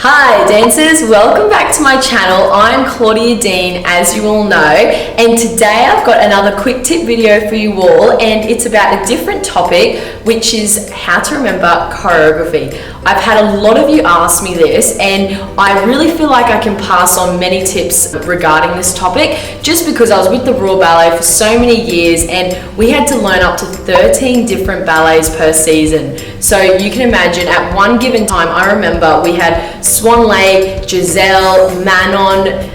Hi dancers, welcome back to my channel. I'm Claudia Dean, as you all know, and today I've got another quick tip video for you all, and it's about a different topic, which is how to remember choreography. I've had a lot of you ask me this, and I really feel like I can pass on many tips regarding this topic just because I was with the Royal Ballet for so many years and we had to learn up to 13 different ballets per season. So you can imagine at one given time, I remember we had Swan Lake, Giselle, Manon,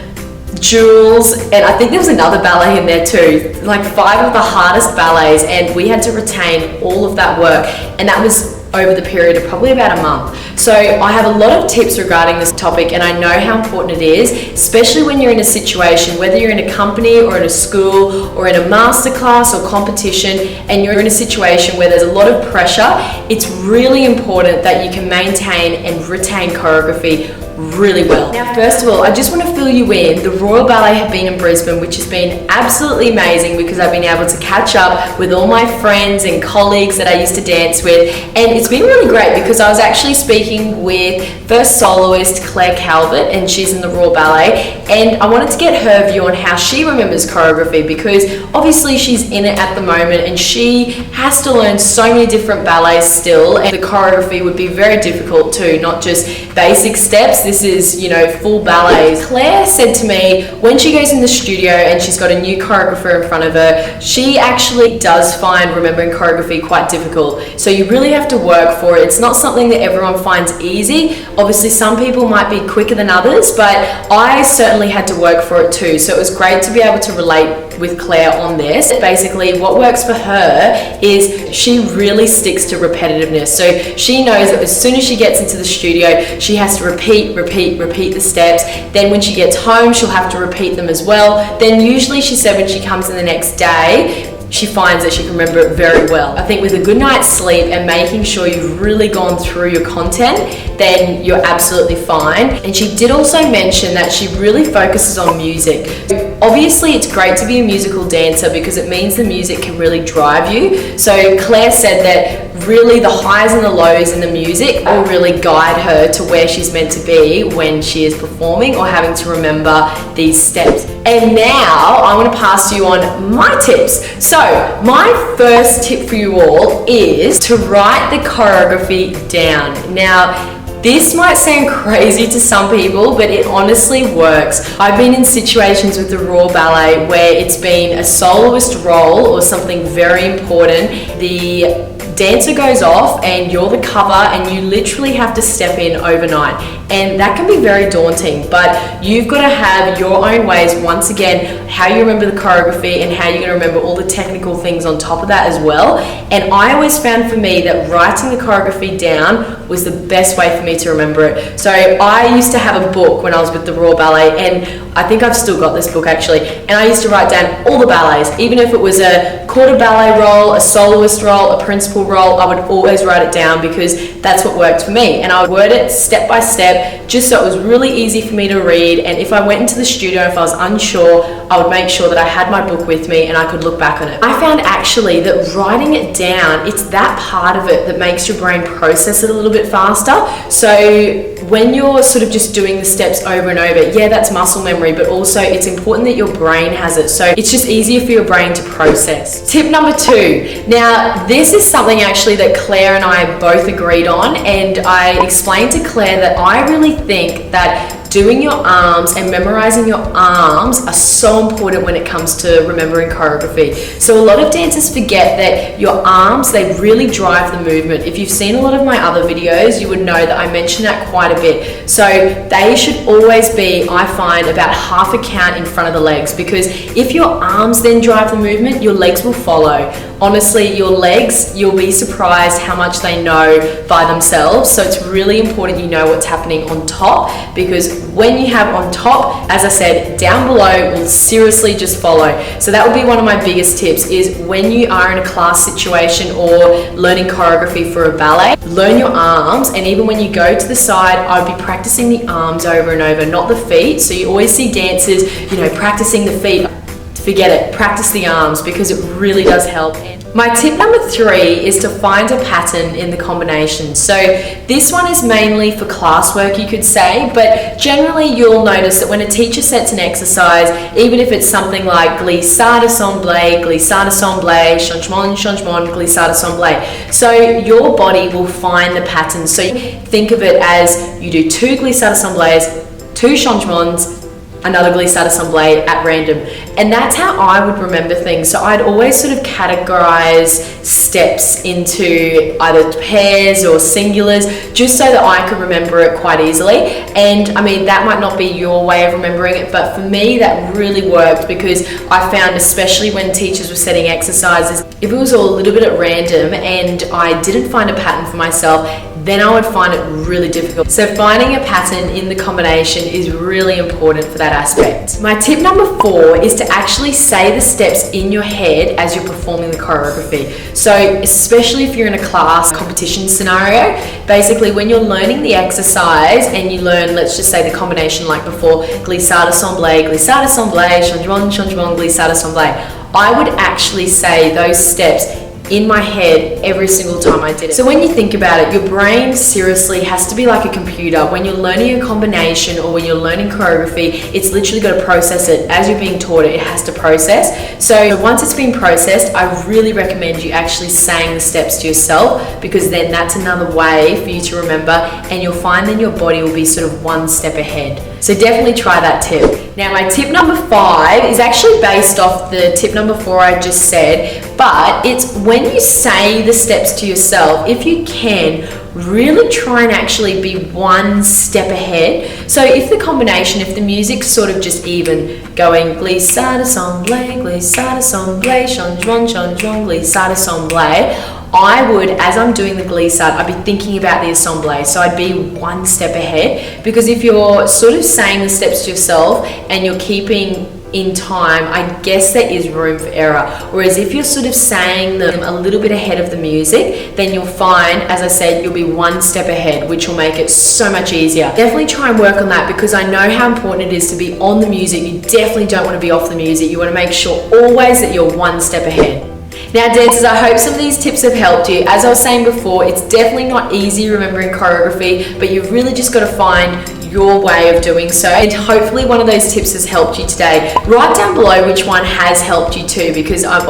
Jules, and I think there was another ballet in there too, like 5 of the hardest ballets, and we had to retain all of that work, and that was over the period of probably about a month. So I have a lot of tips regarding this topic, and I know how important it is, especially when you're in a situation, whether you're in a company or in a school or in a masterclass or competition, and you're in a situation where there's a lot of pressure. It's really important that you can maintain and retain choreography really well. Now, first of all, I just want to fill you in. The Royal Ballet have been in Brisbane, which has been absolutely amazing because I've been able to catch up with all my friends and colleagues that I used to dance with, and it's been really great because I was actually speaking with first soloist Claire Calvert, and she's in the Royal Ballet, and I wanted to get her view on how she remembers choreography because obviously she's in it at the moment and she has to learn so many different ballets still, and the choreography would be very difficult too, not just basic steps. This is, full ballets. Claire said to me when she goes in the studio and she's got a new choreographer in front of her, she actually does find remembering choreography quite difficult. So you really have to work for it. It's not something that everyone finds easy. Obviously some people might be quicker than others, but I certainly had to work for it too. So it was great to be able to relate with Claire on this. Basically what works for her is she really sticks to repetitiveness. So she knows that as soon as she gets into the studio, she has to repeat the steps. Then when she gets home, she'll have to repeat them as well. Then usually she said when she comes in the next day, she finds that she can remember it very well. I think with a good night's sleep and making sure you've really gone through your content, then you're absolutely fine. And she did also mention that she really focuses on music. Obviously it's great to be a musical dancer because it means the music can really drive you. So Claire said that really the highs and the lows in the music will really guide her to where she's meant to be when she is performing or having to remember these steps. And now I want to pass you on my tips. So my first tip for you all is to write the choreography down. Now, this might sound crazy to some people, but it honestly works. I've been in situations with the Royal Ballet where it's been a soloist role or something very important. The dancer goes off and you're the cover and you literally have to step in overnight, and that can be very daunting, but you've got to have your own ways, once again, how you remember the choreography and how you're going to remember all the technical things on top of that as well. And I always found for me that writing the choreography down was the best way for me to remember it. So I used to have a book when I was with the Royal Ballet, and I think I've still got this book actually, and I used to write down all the ballets, even if it was a quarter ballet role, a soloist role, a principal role, I would always write it down because that's what worked for me. And I would word it step by step just so it was really easy for me to read, and if I went into the studio, if I was unsure, I would make sure that I had my book with me and I could look back on it. I found actually that writing it down, it's that part of it that makes your brain process it a little bit faster. So when you're sort of just doing the steps over and over, yeah, that's muscle memory, but also it's important that your brain has it. So it's just easier for your brain to process. Tip number 2. Now, this is something actually that Claire and I both agreed on, and I explained to Claire that I really think that doing your arms and memorizing your arms are so important when it comes to remembering choreography. So a lot of dancers forget that your arms, they really drive the movement. If you've seen a lot of my other videos, you would know that I mention that quite a bit. So they should always be, I find, about half a count in front of the legs, because if your arms then drive the movement, your legs will follow. Honestly, your legs, you'll be surprised how much they know by themselves. So it's really important you know what's happening on top, because when you have on top, as I said, down below will seriously just follow. So that would be one of my biggest tips, is when you are in a class situation or learning choreography for a ballet, learn your arms, and even when you go to the side, I would be practicing the arms over and over, not the feet. So you always see dancers, practicing the feet. Forget it, practice the arms because it really does help. My tip number 3 is to find a pattern in the combination. So this one is mainly for classwork, you could say, but generally you'll notice that when a teacher sets an exercise, even if it's something like glissade semblé, changement, changement, glissade semblé. So your body will find the pattern. So think of it as you do 2 glissade semblés, 2 changements, another glissade semblé at random. And that's how I would remember things. So I'd always sort of categorize steps into either pairs or singulars, just so that I could remember it quite easily. And I mean, that might not be your way of remembering it, but for me that really worked, because I found, especially when teachers were setting exercises, if it was all a little bit at random and I didn't find a pattern for myself, then I would find it really difficult. So finding a pattern in the combination is really important for that aspect. My tip number 4 is to actually say the steps in your head as you're performing the choreography. So especially if you're in a class competition scenario, basically when you're learning the exercise and you learn, let's just say the combination like before, glissade semblé, changement, changement, glissade semblé, I would actually say those steps in my head every single time I did it. So when you think about it, your brain seriously has to be like a computer. When you're learning a combination or when you're learning choreography, it's literally got to process it. As you're being taught it, it has to process. So once it's been processed, I really recommend you actually saying the steps to yourself, because then that's another way for you to remember, and you'll find then your body will be sort of one step ahead. So definitely try that tip. Now my tip number 5 is actually based off the tip number 4 I just said, but it's when you say the steps to yourself, if you can, really try and actually be one step ahead. So if the combination, if the music's sort of just even going glissade semblé, changement, changement, glissade semblé, I would, as I'm doing the glissade, I'd be thinking about the assemblée, so I'd be one step ahead. Because if you're sort of saying the steps to yourself and you're keeping in time, I guess there is room for error. Whereas if you're sort of saying them a little bit ahead of the music, then you'll find, as I said, you'll be one step ahead, which will make it so much easier. Definitely try and work on that, because I know how important it is to be on the music. You definitely don't want to be off the music. You want to make sure always that you're one step ahead. Now dancers, I hope some of these tips have helped you. As I was saying before, it's definitely not easy remembering choreography, but you've really just got to find your way of doing so, and hopefully one of those tips has helped you today. Write down below which one has helped you too, because I'm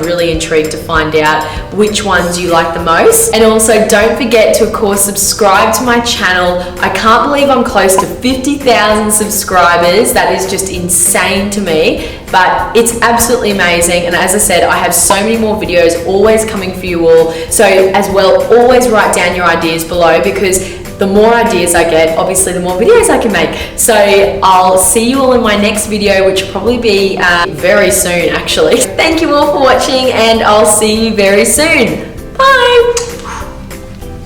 really intrigued to find out which ones you like the most. And also don't forget to, of course, subscribe to my channel. I can't believe I'm close to 50,000 subscribers. That is just insane to me, but it's absolutely amazing. And as I said, I have so many more videos always coming for you all. So as well, always write down your ideas below, because the more ideas I get, obviously the more videos I can make. So I'll see you all in my next video, which will probably be very soon actually. Thank you all for watching, and I'll see you very soon. Bye!